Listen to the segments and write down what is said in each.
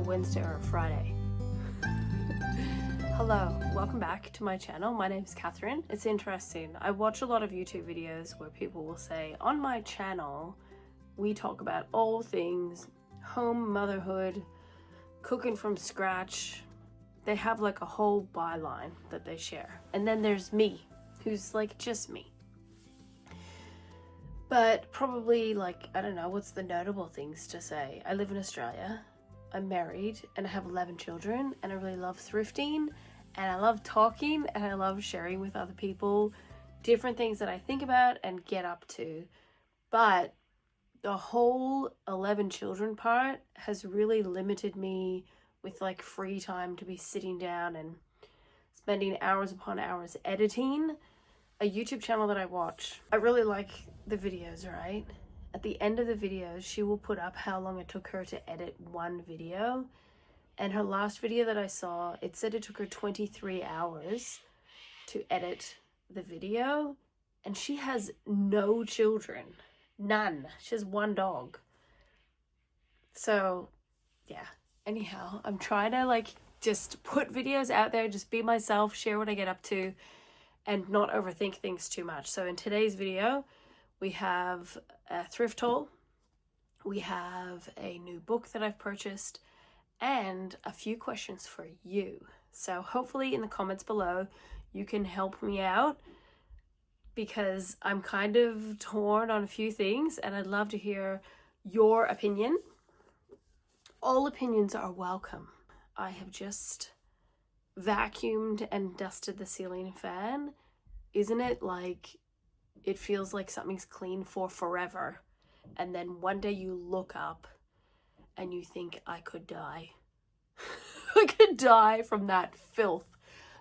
Wednesday or a Friday. Hello, welcome back to my channel. My name is Katherine. It's interesting. I watch a lot of YouTube videos where people will say, on my channel, we talk about all things home, motherhood, cooking from scratch. They have like a whole byline that they share. And then there's me, who's like just me. But probably like, I don't know, what's the notable things to say? I live in Australia, I'm married, and I have 11 children, and I really love thrifting, and I love talking, and I love sharing with other people different things that I think about and get up to. But the whole 11 children part has really limited me with like free time to be sitting down and spending hours upon hours editing a YouTube channel that I watch. I really like the videos, right? At the end of the videos, she will put up how long it took her to edit one video. And her last video that I saw, it said it took her 23 hours to edit the video. And she has no children. None. She has one dog. So, yeah. Anyhow, I'm trying to like just put videos out there, just be myself, share what I get up to, and not overthink things too much. So in today's video, we have a thrift haul, we have a new book that I've purchased, and a few questions for you. So hopefully in the comments below, you can help me out because I'm kind of torn on a few things and I'd love to hear your opinion. All opinions are welcome. I have just vacuumed and dusted the ceiling fan. Isn't it like it feels like something's clean for forever, and then one day you look up and you think, I could die. I could die from that filth.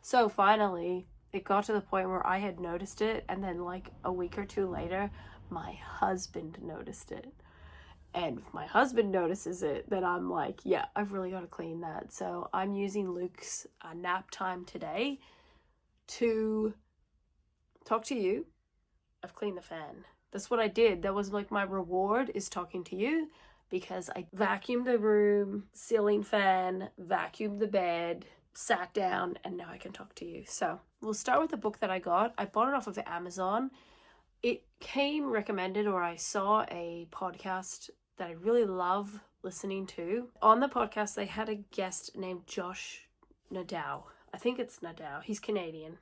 So finally it got to the point where I had noticed it, and then like a week or two later my husband noticed it. And if my husband notices it, then I'm like, yeah, I've really got to clean that. So I'm using Luke's nap time today to talk to you. I've cleaned the fan. That's what I did. That was like my reward, is talking to you, because I vacuumed the room, ceiling fan, vacuumed the bed, sat down, and now I can talk to you. So we'll start with the book that I got. I bought it off of Amazon. It came recommended, or I saw a podcast that I really love listening to. On the podcast, they had a guest named Josh Nadeau. I think it's Nadeau. He's Canadian.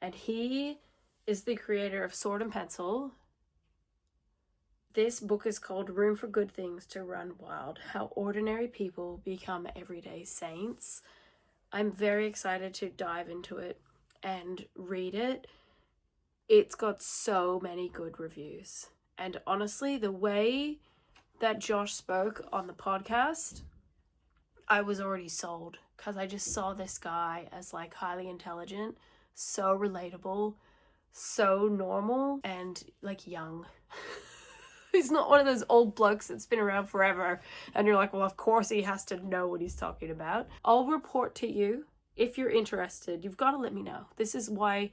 And he is the creator of Sword and Pencil. This book is called Room for Good Things to Run Wild: How Ordinary People Become Everyday Saints. I'm very excited to dive into it and read it. It's got so many good reviews. And honestly, the way that Josh spoke on the podcast, I was already sold, because I just saw this guy as like highly intelligent, so relatable, so normal, and like young. He's not one of those old blokes that's been around forever and you're like, well, of course he has to know what he's talking about. I'll report to you if you're interested. You've got to let me know. This is why,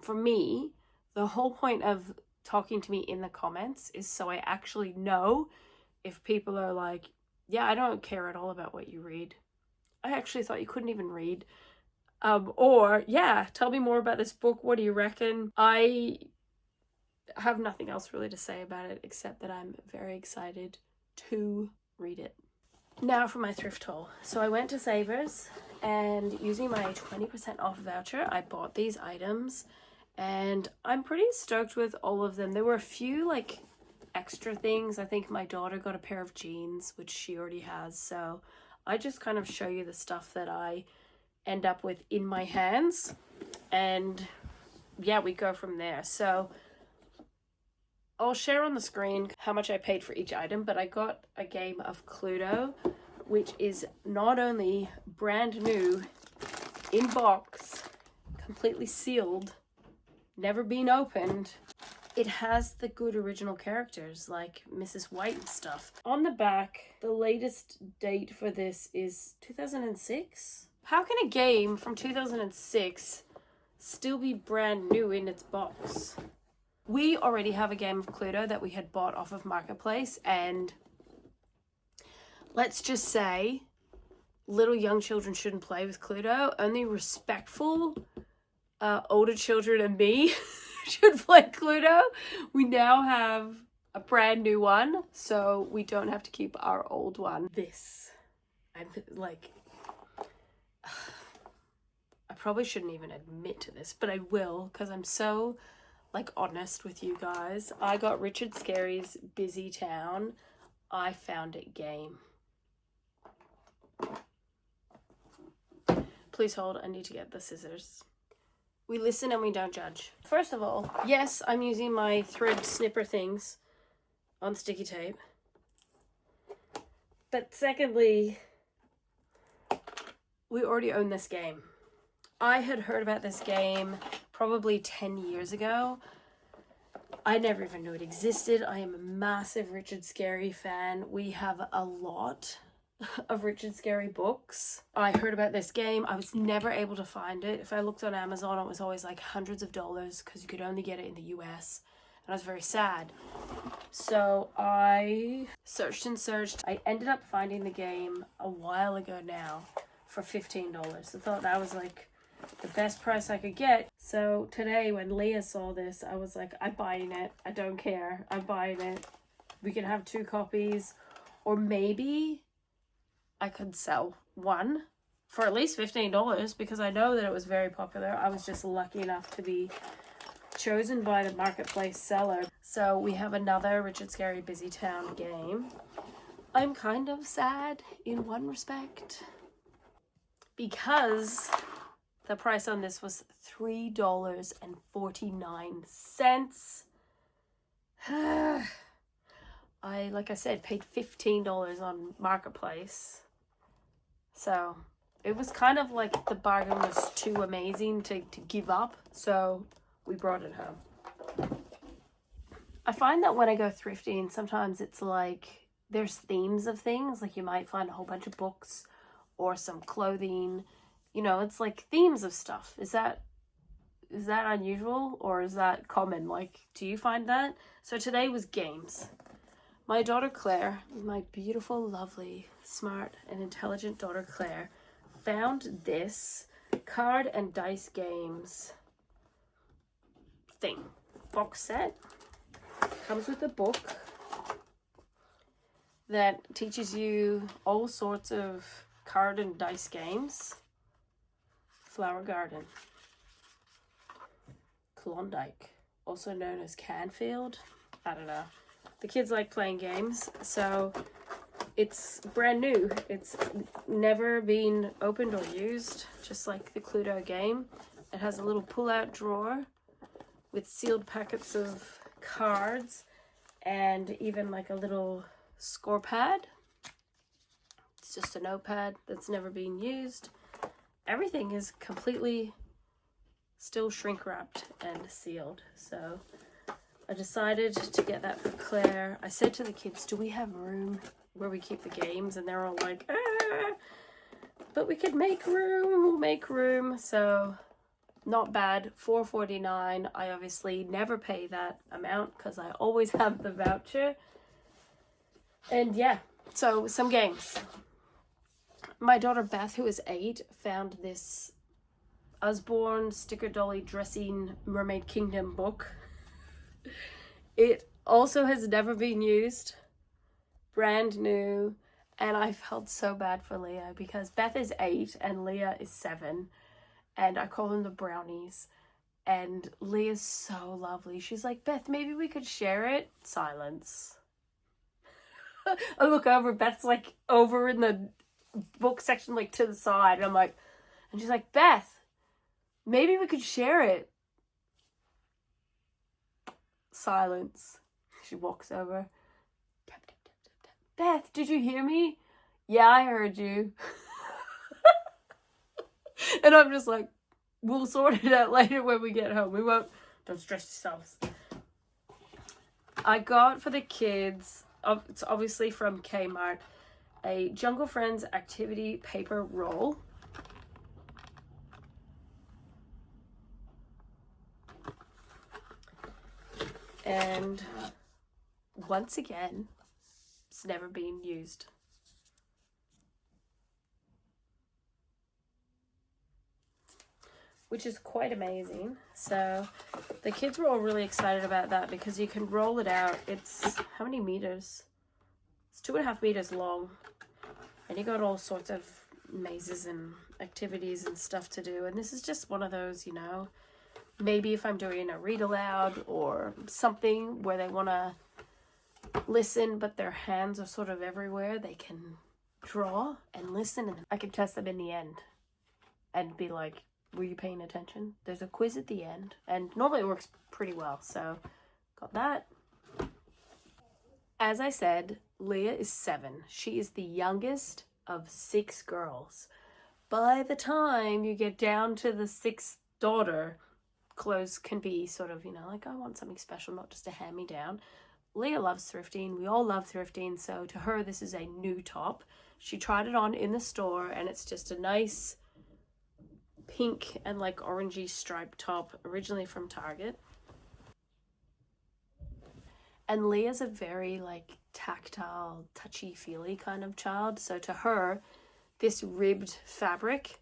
for me, the whole point of talking to me in the comments is so I actually know if people are like, yeah, I don't care at all about what you read. I actually thought you couldn't even read. Or, yeah, tell me more about this book. What do you reckon? I have nothing else really to say about it except that I'm very excited to read it. Now for my thrift haul. So I went to Savers, and using my 20% off voucher, I bought these items. And I'm pretty stoked with all of them. There were a few like extra things. I think my daughter got a pair of jeans, which she already has. So I just kind of show you the stuff that I end up with in my hands. And yeah, we go from there. So I'll share on the screen how much I paid for each item, but I got a game of Cluedo, which is not only brand new, in box, completely sealed, never been opened. It has the good original characters like Mrs. White and stuff. On the back, the latest date for this is 2006. How can a game from 2006 still be brand new in its box? We already have a game of Cluedo that we had bought off of Marketplace, and let's just say little young children shouldn't play with Cluedo. Only respectful older children and me should play Cluedo. We now have a brand new one, so we don't have to keep our old one. I'm like, I probably shouldn't even admit to this, but I will, because I'm so like honest with you guys. I got Richard Scarry's Busy Town I Found It game. Please hold, I need to get the scissors. We listen and we don't judge. First of all, yes, I'm using my thread snipper things on sticky tape. But secondly, we already own this game. I had heard about this game probably 10 years ago. I never even knew it existed. I am a massive Richard Scarry fan. We have a lot of Richard Scarry books. I heard about this game. I was never able to find it. If I looked on Amazon, it was always like hundreds of dollars because you could only get it in the US. And I was very sad. So I searched and searched. I ended up finding the game a while ago now for $15. I thought that was like the best price I could get. So today when Leah saw this, I was like, I'm buying it. I don't care. I'm buying it. We can have 2 copies, or maybe I could sell one for at least $15 because I know that it was very popular. I was just lucky enough to be chosen by the marketplace seller. So we have another Richard Scarry Busy Town game. I'm kind of sad in one respect because the price on this was $3.49. I, like I said, paid $15 on marketplace. So it was kind of like the bargain was too amazing to give up. So we brought it home. I find that when I go thrifting, sometimes it's like there's themes of things. Like you might find a whole bunch of books or some clothing. You know, it's like themes of stuff. Is that unusual or is that common? Like, do you find that? So today was games. My daughter Claire, my beautiful, lovely, smart, and intelligent daughter Claire, found this card and dice games thing. Box set. Comes with a book that teaches you all sorts of card and dice games. Flower Garden. Klondike, also known as Canfield. I don't know. The kids like playing games, so it's brand new. It's never been opened or used, just like the Cluedo game. It has a little pull-out drawer with sealed packets of cards and even like a little score pad. It's just a notepad that's never been used. Everything is completely still shrink wrapped and sealed, so I decided to get that for Claire. I said to the kids, do we have room where we keep the games? And they're all like, ah, but we could make room, we'll make room. So not bad. $4.49. I obviously never pay that amount because I always have the voucher. And yeah, so some games. My daughter Beth, who is 8, found this Usborne Sticker Dolly Dressing Mermaid Kingdom book. It also has never been used, brand new, and I felt so bad for Leah because Beth is 8 and Leah is 7, and I call them the brownies, and Leah's so lovely. She's like, Beth, maybe we could share it. Silence. I look over, Beth's like over in the book section, like to the side, and I'm like, and she's like, Beth, maybe we could share it. Silence. She walks over. Tap, tap, tap, tap, tap. Beth, did you hear me? Yeah, I heard you. And I'm just like, we'll sort it out later when we get home. We won't. Don't stress yourselves. I got for the kids, it's obviously from Kmart, a Jungle Friends activity paper roll. And once again, it's never been used. which is quite amazing. So the kids were all really excited about that because you can roll it out. It's, how many meters? It's 2.5 meters long. And you got all sorts of mazes and activities and stuff to do. And this is just one of those, you know, maybe if I'm doing a read aloud or something where they want to listen, but their hands are sort of everywhere, they can draw and listen, and I can test them in the end and be like, were you paying attention? There's a quiz at the end, and normally it works pretty well. So got that. As I said, Leah is 7. She is the youngest of 6 girls. By the time you get down to the 6th daughter, clothes can be sort of, you know, like, I want something special, not just a hand-me-down. Leah loves thrifting. We all love thrifting. So to her, this is a new top. She tried it on in the store, and it's just a nice pink and like orangey striped top, originally from Target. And Leah's a very like tactile, touchy-feely kind of child. So to her, this ribbed fabric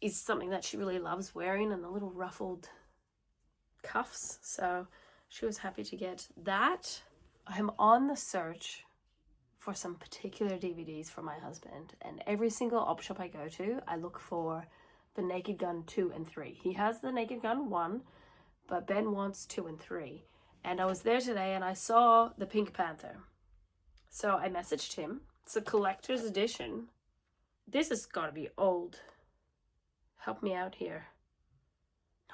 is something that she really loves wearing, and the little ruffled cuffs. So she was happy to get that. I'm on the search for some particular DVDs for my husband, and every single op shop I go to, I look for the Naked Gun 2 and 3. He has the Naked Gun 1, but Ben wants 2 and 3. And I was there today and I saw the Pink Panther. So I messaged him. It's a collector's edition. This has got to be old. Help me out here.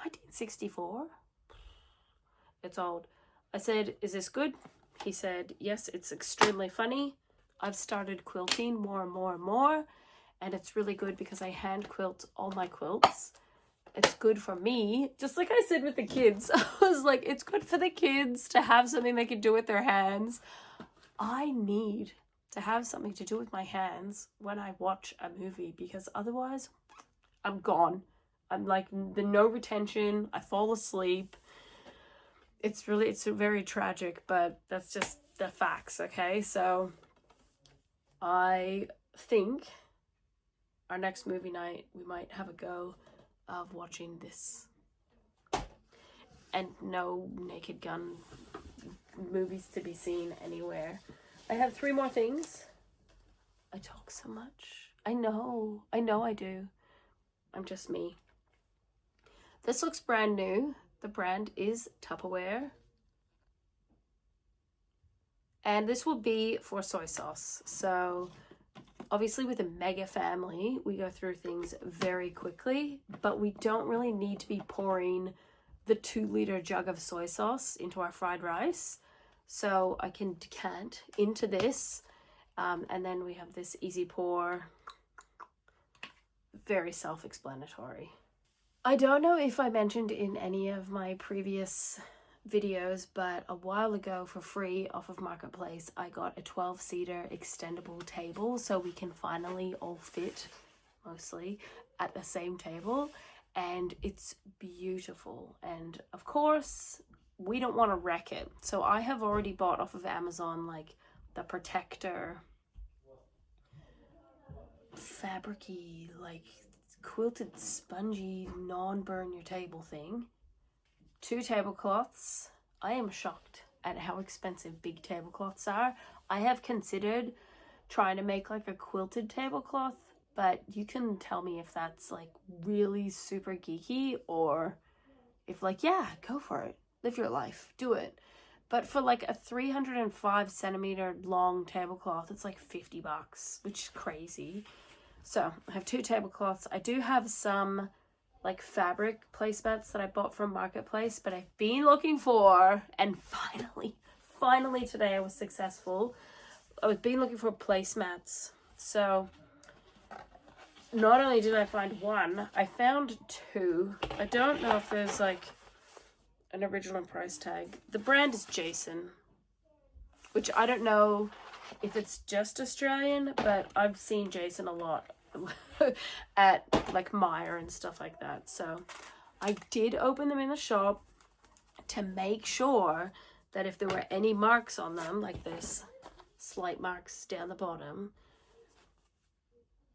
1964? It's old. I said, is this good? He said, yes, it's extremely funny. I've started quilting more and more and more. And it's really good because I hand quilt all my quilts. It's good for me. Just like I said with the kids. I was like, it's good for the kids to have something they can do with their hands. I need to have something to do with my hands when I watch a movie, because otherwise I'm gone. I'm like, the no retention. I fall asleep. It's very tragic, but that's just the facts, okay? So I think our next movie night, we might have a go of watching this. And no Naked Gun movies to be seen anywhere. I have 3 more things. I talk so much. I know I do. I'm just me. This looks brand new. The brand is Tupperware. And this will be for soy sauce. So obviously with a mega family, we go through things very quickly, but we don't really need to be pouring the 2-liter jug of soy sauce into our fried rice. So I can decant into this, and then we have this easy pour. Very self-explanatory. I don't know if I mentioned in any of my previous videos, but a while ago for free off of Marketplace, I got a 12-seater extendable table so we can finally all fit, mostly, at the same table, and it's beautiful. And of course, we don't want to wreck it, so I have already bought off of Amazon like the protector fabricy, like quilted spongy non-burn your table thing. 2 tablecloths. I am shocked at how expensive big tablecloths are. I have considered trying to make like a quilted tablecloth, but you can tell me if that's like really super geeky, or if like, yeah, go for it. Live your life. Do it. But for like a 305 centimeter long tablecloth, it's like $50, which is crazy. So I have 2 tablecloths. I do have some like fabric placemats that I bought from Marketplace, but I've been looking for, and finally today I was successful. I've been looking for placemats. So not only did I find 1, I found 2. I don't know if there's like an original price tag. The brand is Jason, which I don't know if it's just Australian, but I've seen Jason a lot at like Myer and stuff like that. So I did open them in the shop to make sure that if there were any marks on them, like this slight marks down the bottom,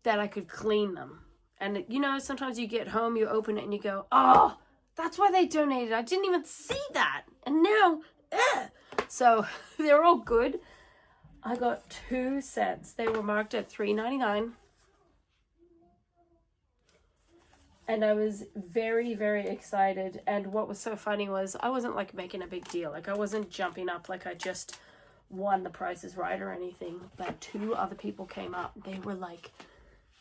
that I could clean them. And you know, sometimes you get home, you open it and you go, oh, that's why they donated. I didn't even see that. And now, so they're all good. I got 2 sets. They were marked at $3.99. And I was very, very excited. And what was so funny was I wasn't like making a big deal. Like I wasn't jumping up like I just won the Price is Right or anything. But 2 other people came up. They were like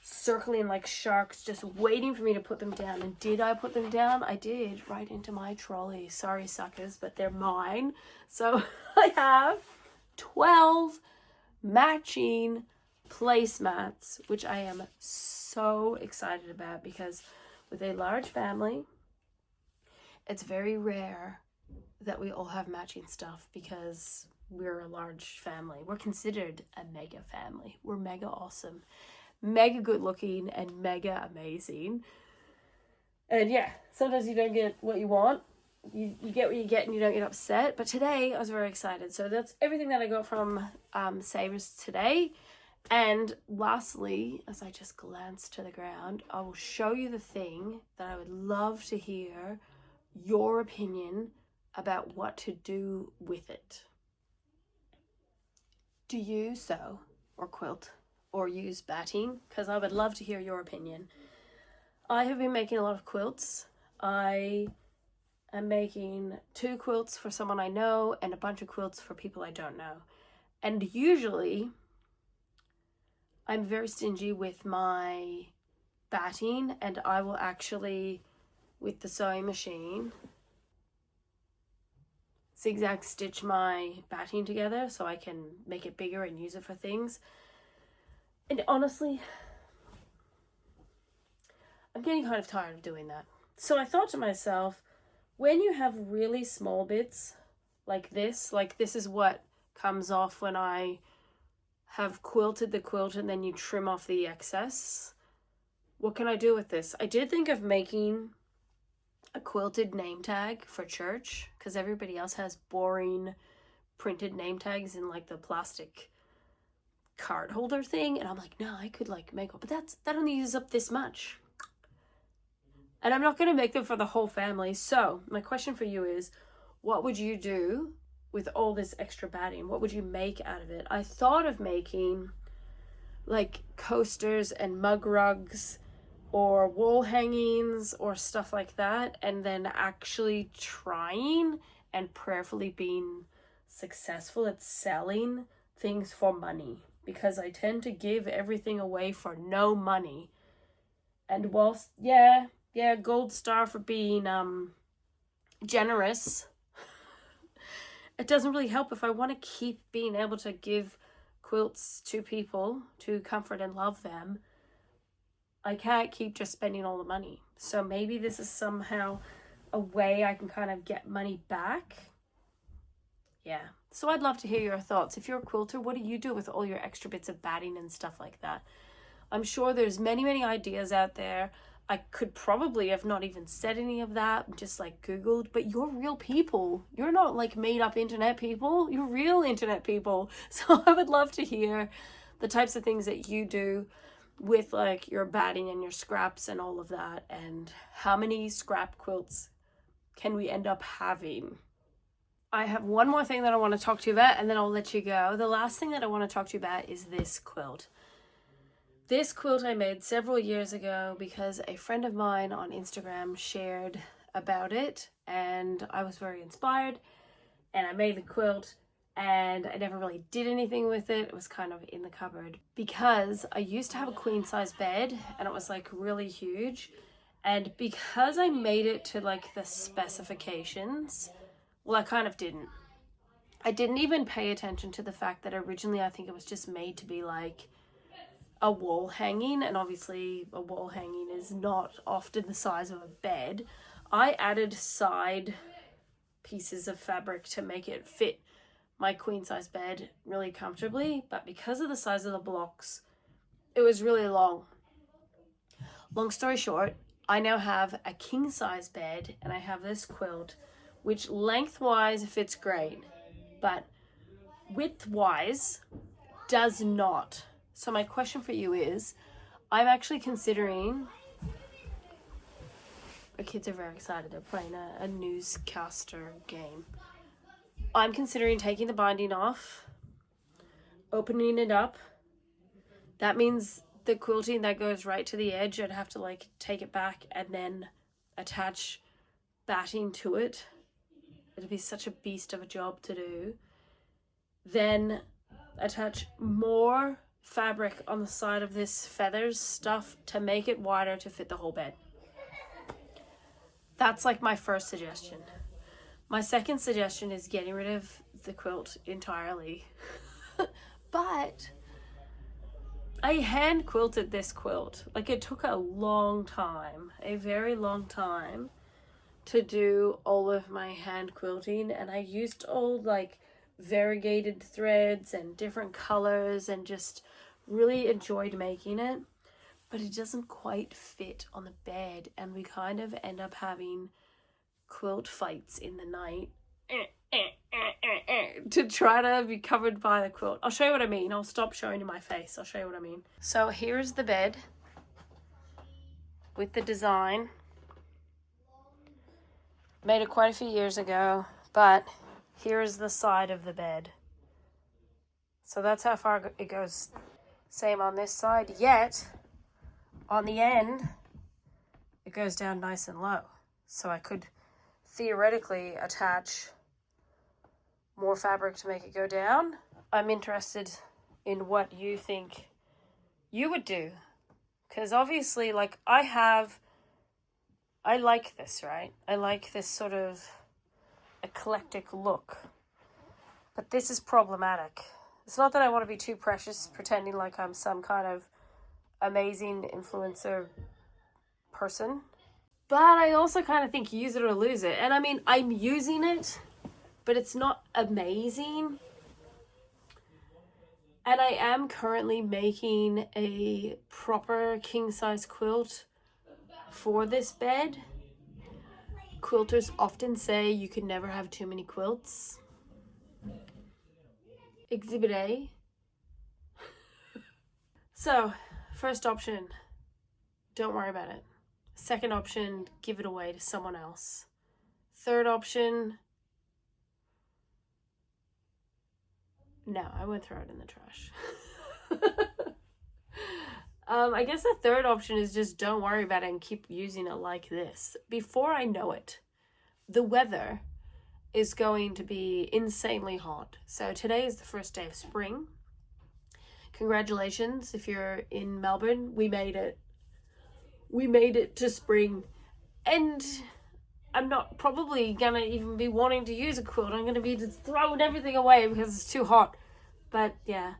circling like sharks, just waiting for me to put them down. And did I put them down? I did, right into my trolley. Sorry, suckers, but they're mine. So I have 12 matching placemats, which I am so excited about because with a large family, it's very rare that we all have matching stuff because we're a large family. We're considered a mega family. We're mega awesome, mega good looking, and mega amazing. And yeah, sometimes you don't get what you want. You get what you get and you don't get upset. But today I was very excited. So that's everything that I got from Savers today. And lastly, as I just glance to the ground, I will show you the thing that I would love to hear your opinion about what to do with it. Do you sew or quilt or use batting? Because I would love to hear your opinion. I have been making a lot of quilts. I am making 2 quilts for someone I know and a bunch of quilts for people I don't know. And usually I'm very stingy with my batting, and I will actually, with the sewing machine, zigzag stitch my batting together so I can make it bigger and use it for things. And honestly, I'm getting kind of tired of doing that. So I thought to myself, when you have really small bits like this is what comes off when I have quilted the quilt and then you trim off the excess. What can I do with this? I did think of making a quilted name tag for church because everybody else has boring printed name tags in like the plastic card holder thing. And I'm like, no, I could like make one, but that only uses up this much. And I'm not going to make them for the whole family. So my question for you is, what would you do with all this extra batting? What would you make out of it? I thought of making like coasters and mug rugs or wall hangings or stuff like that, and then actually trying and prayerfully being successful at selling things for money, because I tend to give everything away for no money. And whilst gold star for being generous, it doesn't really help if I want to keep being able to give quilts to people to comfort and love them. I can't keep just spending all the money. So maybe this is somehow a way I can kind of get money back. Yeah. So I'd love to hear your thoughts. If you're a quilter, what do you do with all your extra bits of batting and stuff like that? I'm sure there's many, many ideas out there. I could probably have not even said any of that, just like Googled, but you're real people. You're not like made up internet people. You're real internet people. So I would love to hear the types of things that you do with like your batting and your scraps and all of that, and how many scrap quilts can we end up having. I have one more thing that I want to talk to you about and then I'll let you go. The last thing that I want to talk to you about is this quilt. This quilt I made several years ago because a friend of mine on Instagram shared about it and I was very inspired, and I made the quilt and I never really did anything with it. It was kind of in the cupboard because I used to have a queen size bed and it was like really huge, and because I made it to like the specifications, well, I kind of didn't. I didn't even pay attention to the fact that originally I think it was just made to be like a wall hanging, and obviously a wall hanging is not often the size of a bed. I added side pieces of fabric to make it fit my queen size bed really comfortably, but because of the size of the blocks, it was really long. Long story short, I now have a king size bed and I have this quilt, which lengthwise fits great, but widthwise does not. So my question for you is, I'm actually considering My kids are very excited. They're playing a newscaster game. I'm considering taking the binding off, opening it up. That means the quilting that goes right to the edge, I'd have to like take it back and then attach batting to it. It'd be such a beast of a job to do. Then attach more fabric on the side of this feathers stuff to make it wider to fit the whole bed. That's like my first suggestion. My second suggestion is getting rid of the quilt entirely. But I hand quilted this quilt. Like, it took a long time, a very long time to do all of my hand quilting, and I used old like variegated threads and different colors and just really enjoyed making it, but it doesn't quite fit on the bed, and we kind of end up having quilt fights in the night to try to be covered by the quilt. I'll show you what I mean. I'll stop showing you my face. I'll show you what I mean. So here's the bed with the design. Made it quite a few years ago, but here's the side of the bed. So that's how far it goes. Same on this side, yet on the end, it goes down nice and low. So I could theoretically attach more fabric to make it go down. I'm interested in what you think you would do. Because obviously, like, I like this, right? I like this sort of eclectic look. But this is problematic. It's not that I want to be too precious, pretending like I'm some kind of amazing influencer person. But I also kind of think use it or lose it. And I mean, I'm using it, but it's not amazing. And I am currently making a proper king-size quilt for this bed. Quilters often say you can never have too many quilts. Exhibit A. So, first option, don't worry about it. Second option, give it away to someone else. Third option, no, I wouldn't throw it in the trash. I guess the third option is just don't worry about it and keep using it like this. Before I know it, the weather is going to be insanely hot. So today is the first day of spring. Congratulations if you're in Melbourne. We made it. We made it to spring. And I'm not probably gonna even be wanting to use a quilt. I'm gonna be just throwing everything away because it's too hot. But yeah,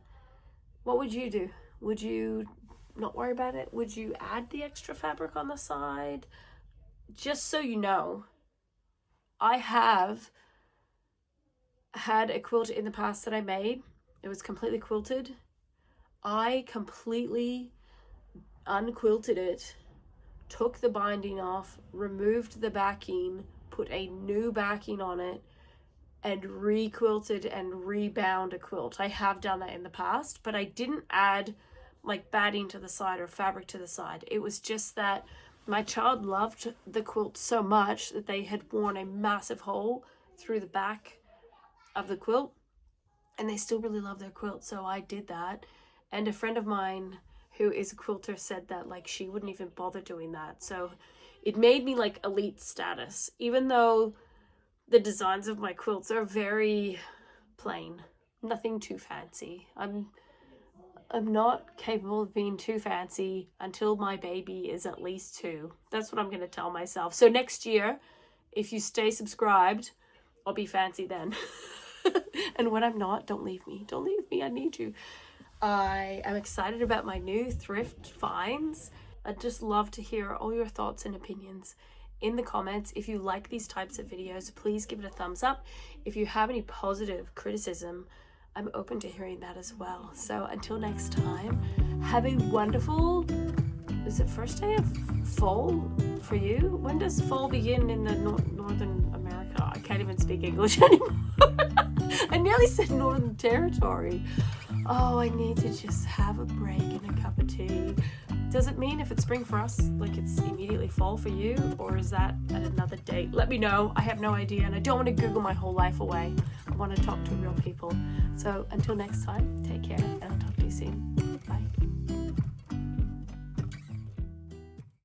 what would you do? Would you not worry about it? Would you add the extra fabric on the side? Just so you know, I have had a quilt in the past that I made. It was completely quilted. I completely unquilted it, took the binding off, removed the backing, put a new backing on it, and re-quilted and rebound a quilt. I have done that in the past, but I didn't add like batting to the side or fabric to the side. It was just that my child loved the quilt so much that they had worn a massive hole through the back of the quilt, and they still really love their quilt, so I did that. And a friend of mine who is a quilter said that like she wouldn't even bother doing that. So it made me like elite status, even though the designs of my quilts are very plain, nothing too fancy. I'm not capable of being too fancy until my baby is at least 2. That's what I'm going to tell myself. So next year, if you stay subscribed, I'll be fancy then. And when I'm not, don't leave me. Don't leave me. I need you. I am excited about my new thrift finds. I'd just love to hear all your thoughts and opinions in the comments. If you like these types of videos, please give it a thumbs up. If you have any positive criticism, I'm open to hearing that as well. So until next time, have a wonderful, is it first day of fall for you? When does fall begin in the Northern America? I can't even speak English anymore. I nearly said Northern Territory. oh, I need to just have a break and a cup of tea. Does it mean if it's spring for us, like it's immediately fall for you, or is that at another date? Let me know. I have no idea, and I don't want to Google my whole life away. I want to talk to real people. So until next time, take care, and I'll talk to you soon. Bye.